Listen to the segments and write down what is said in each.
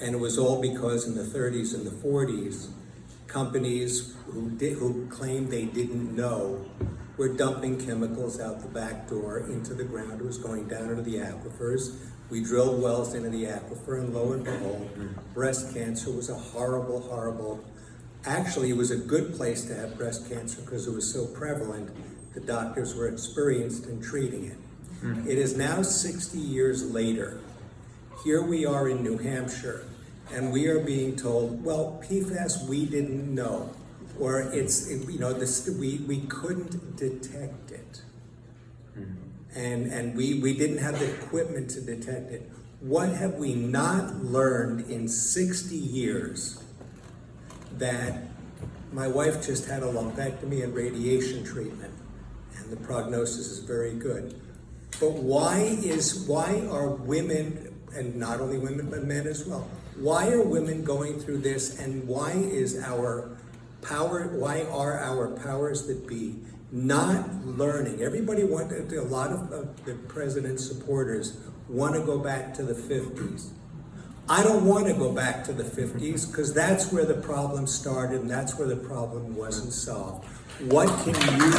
And it was all because in the 30s and the 40s, companies who claimed they didn't know were dumping chemicals out the back door into the ground. It was going down into the aquifers. We drilled wells into the aquifer, and lo and behold, breast cancer was a horrible, horrible. Actually, it was a good place to have breast cancer because it was so prevalent. The doctors were experienced in treating it. It is now 60 years later. Here we are in New Hampshire, and we are being told, well, PFAS, we didn't know, or we couldn't detect it. And we didn't have the equipment to detect it. What have we not learned in 60 years? That my wife just had a lumpectomy and radiation treatment, and the prognosis is very good. But why are women, and not only women but men as well, why are women going through this, and why are our powers that be not learning? Everybody a lot of the president's supporters want to go back to the 50s. I don't want to go back to the 50s because that's where the problem started and that's where the problem wasn't solved. What can you do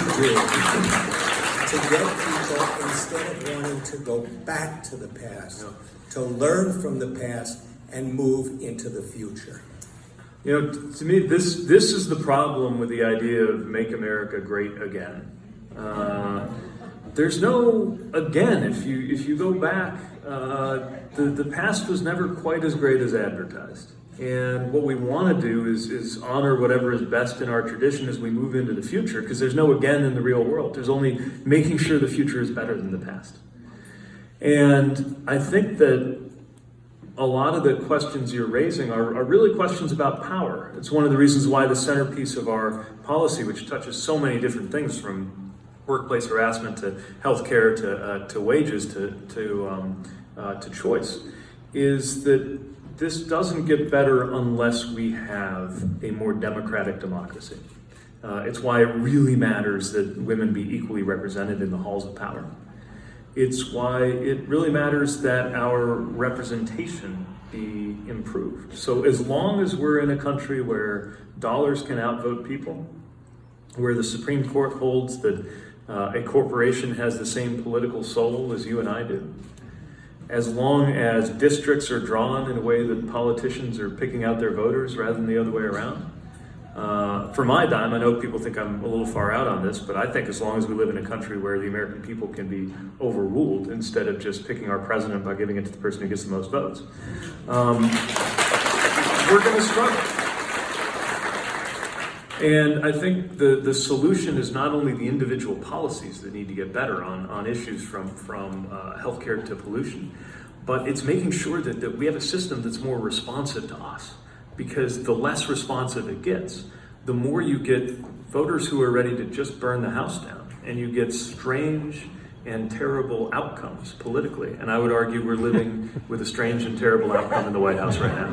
to get people, instead of wanting to go back to the past, to learn from the past and move into the future? You know, to me, this is the problem with the idea of Make America Great Again. There's no again. If you go back, the past was never quite as great as advertised. And what we want to do is honor whatever is best in our tradition as we move into the future, because there's no again in the real world. There's only making sure the future is better than the past. And I think that a lot of the questions you're raising are really questions about power. It's one of the reasons why the centerpiece of our policy, which touches so many different things from workplace harassment to healthcare to wages to choice, is that this doesn't get better unless we have a more democratic democracy. It's why it really matters that women be equally represented in the halls of power. It's why it really matters that our representation be improved. So as long as we're in a country where dollars can outvote people, where the Supreme Court holds that a corporation has the same political soul as you and I do, as long as districts are drawn in a way that politicians are picking out their voters rather than the other way around. For my dime, I know people think I'm a little far out on this, but I think as long as we live in a country where the American people can be overruled instead of just picking our president by giving it to the person who gets the most votes, we're going to struggle. And I think the solution is not only the individual policies that need to get better on issues from healthcare to pollution, but it's making sure that we have a system that's more responsive to us. Because the less responsive it gets, the more you get voters who are ready to just burn the house down, and you get strange and terrible outcomes politically. And I would argue we're living with a strange and terrible outcome in the White House right now.